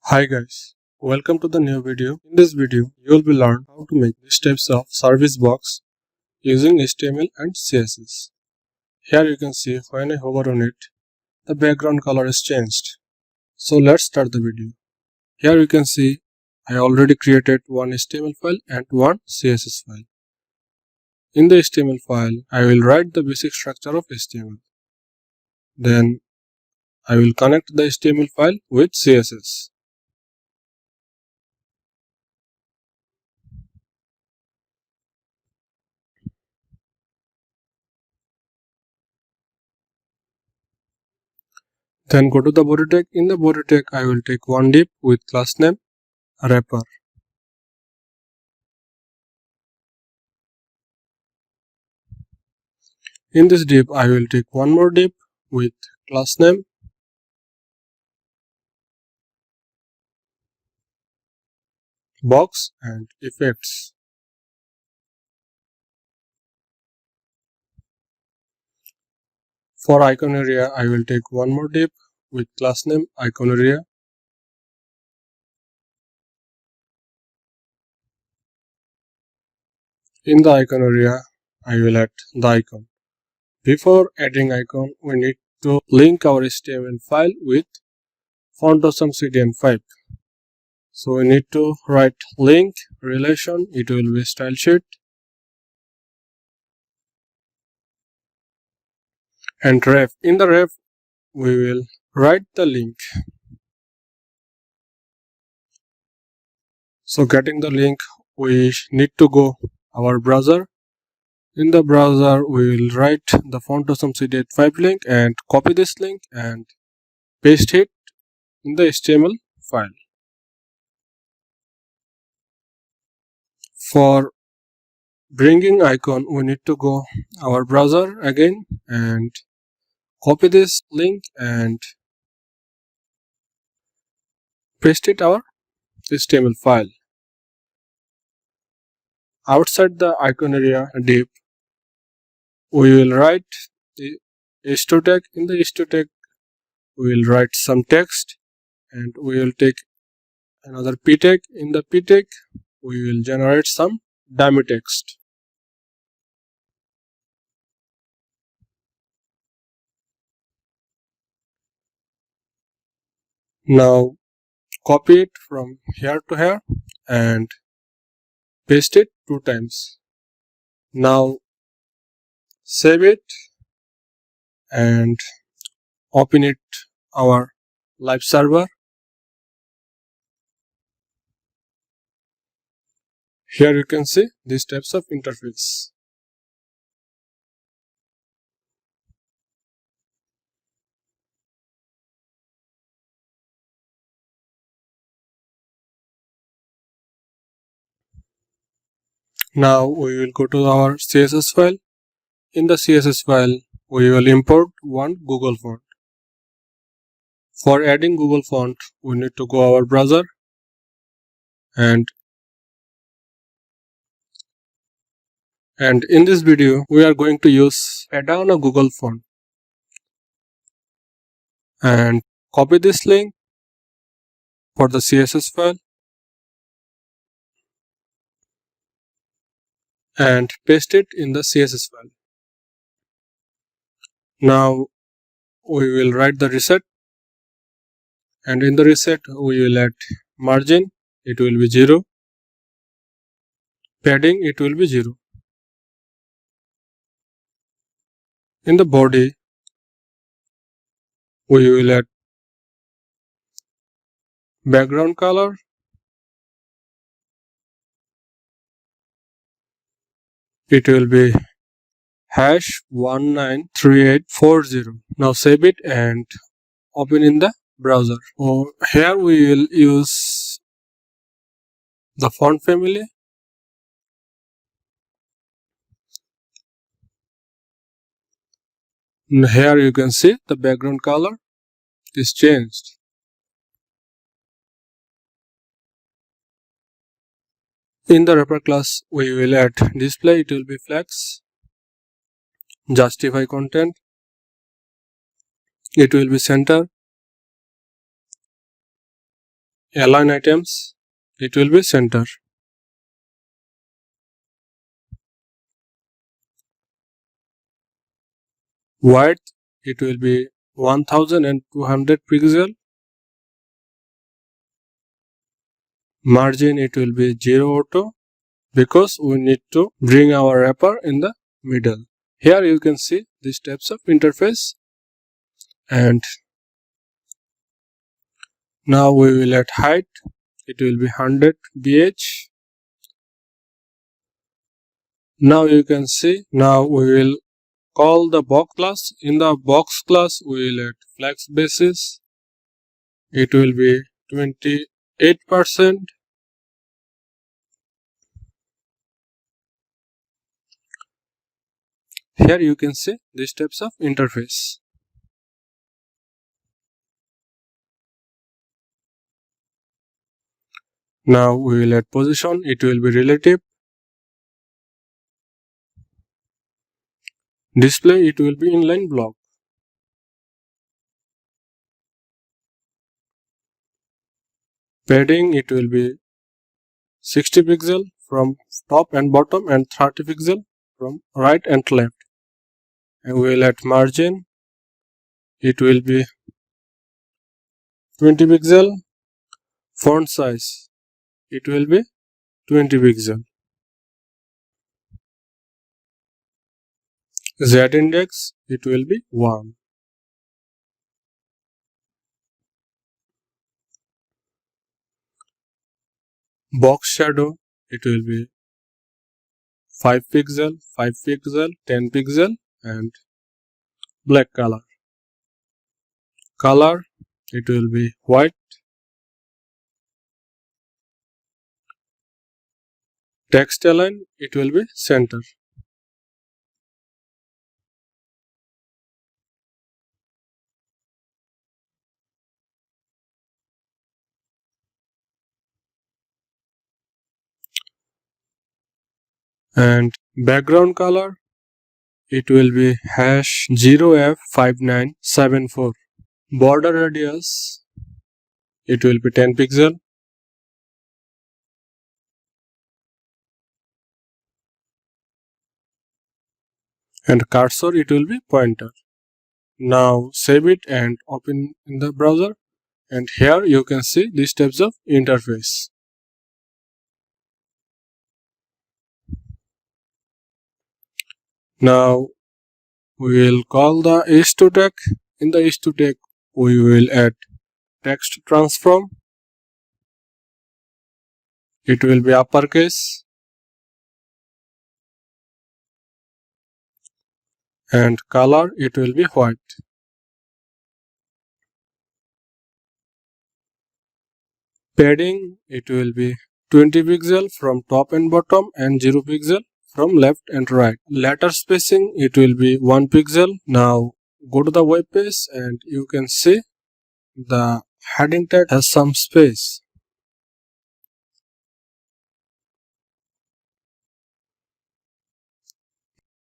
Hi guys, welcome to the new video. In this video, you will be learn how to make these types of service box using HTML and CSS. Here you can see when I hover on it, the background color is changed. So let's start the video. Here you can see I already created one HTML file and one CSS file. In the HTML file, I will write the basic structure of HTML. Then I will connect the HTML file with CSS. Then go to the body tag. In the body tag, I will take one div with class name wrapper. In this div, I will take one more div with class name box and effects. For icon area, I will take one more div with class name icon area. In the icon area, I will add the icon. Before adding icon, we need to link our HTML file with font awesome CDN5. So we need to write link relation, it will be style sheet, and ref. In the ref, we will write the link. So getting the link, we need to go our browser. In the browser, we will write the font awesome CDN5 link and copy this link and paste it in the HTML file. For bringing icon, we need to go our browser again and copy this link and paste it our HTML file. Outside the icon area div, we will write the h2 tag. In the h2 tag, we will write some text and we will take another p tag. In the p tag, we will generate some dummy text. Now copy it from here to here and paste it 2 times. Now save it and open it our live server. Here you can see these types of interface. Now we will go to our CSS file. In the CSS file, we will import one Google font. For adding Google font, we need to go our browser and in this video, we are going to use add on a Google font and copy this link for the CSS file and paste it in the CSS file. Now we will write the reset, and in the reset we will add margin, it will be 0, padding, it will be 0. In the body, we will add background color, it will be #193840. Now save it and open in the browser. Here we will use the font family. Here you can see the background color is changed. In the wrapper class, we will add display, it will be flex, justify content, it will be center, Align items, it will be center. Width, it will be 1200 pixel. Margin, it will be 0 auto, because we need to bring our wrapper in the middle. Here you can see these types of interface, and now we will add height, it will be 100 bh. Now you can see, now we will call the box class. In the box class we will add flex basis, it will be 28%. Here you can see these types of interface. Now we will add position, it will be relative. Display, it will be inline block. Padding, it will be 60 pixel from top and bottom and 30 pixel from right and left. And we will add margin, it will be 20 pixel. Font size, it will be 20 pixel. Z index, it will be 1. Box shadow, it will be 5 pixel, 5 pixel, 10 pixel and black color. Color, it will be white. Text align, it will be center. And background color, it will be #0f5974. Border radius, it will be 10 pixel. And cursor, it will be pointer. Now save it and open in the browser, and here you can see these types of interface. Now we will call the h2 tag. In the h2 tag we will add text transform, it will be uppercase, and color, it will be white. Padding, it will be 20 pixel from top and bottom and 0 pixel from left and right. Letter spacing, it will be 1 pixel. Now go to the web page and you can see the heading tag has some space.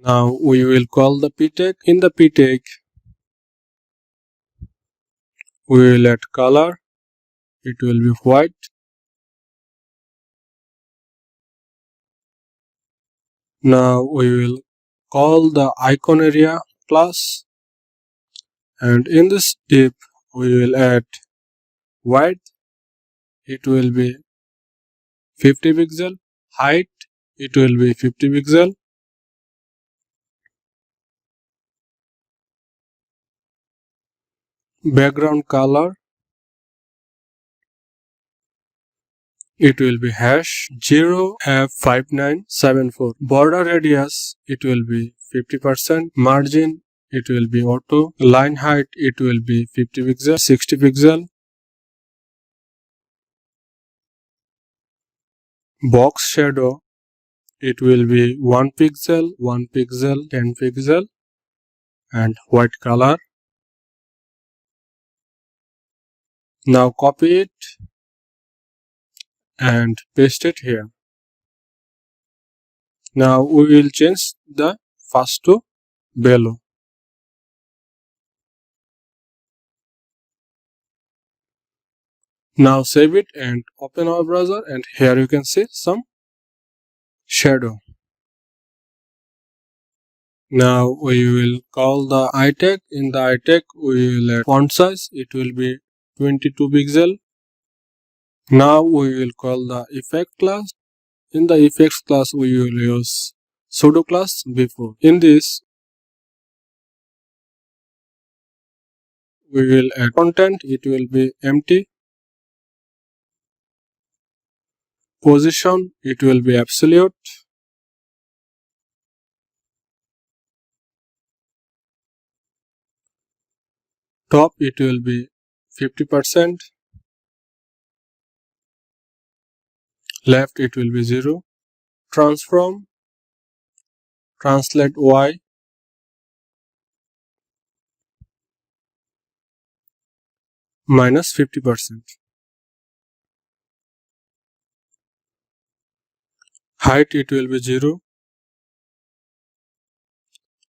Now we will call the p tag. In the p tag we will add color, it will be white. Now we will call the icon area class, and in this div we will add width, it will be 50 pixel, height, it will be 50 pixel. Background color, it will be #0f5974. Border radius, it will be 50%. Margin, it will be auto. Line height, it will be 50 pixel, 60 pixel. Box shadow, it will be 1 pixel, 1 pixel, 10 pixel and white color. Now copy it and paste it here. Now we will change the first to below. Now save it and open our browser, and here you can see some shadow. Now we will call the iTag. In the iTag we will add font size, it will be 22 pixel. Now we will call the effect class. In the effects class we will use pseudo class before. In this we will add content, it will be empty. Position, it will be absolute. Top, it will be 50%. Left, it will be 0. Transform, translate Y, minus 50%. Height, it will be 0.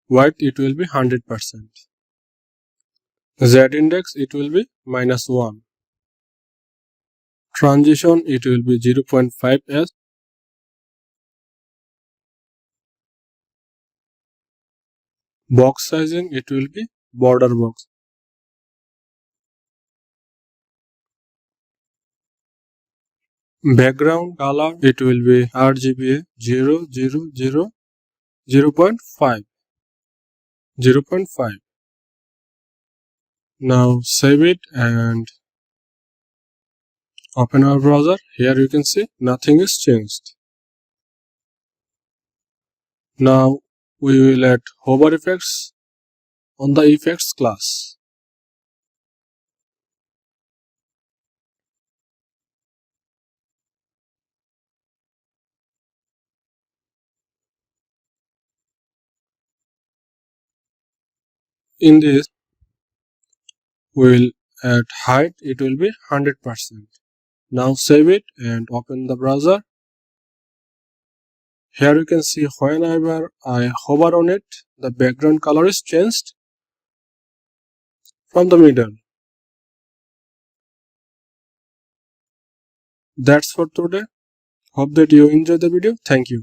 Width, it will be 100%. Z index, it will be minus 1. Transition, it will be 0.5s. Box sizing, it will be border box. Background color, it will be RGBA 0.5. Now save it and open our browser. Here you can see nothing is changed. Now we will add hover effects on the effects class. In this we will add height, it will be 100%. Now save it and open the browser. Here you can see whenever I hover on it, the background color is changed from the middle. That's for today. Hope that you enjoyed the video. Thank you.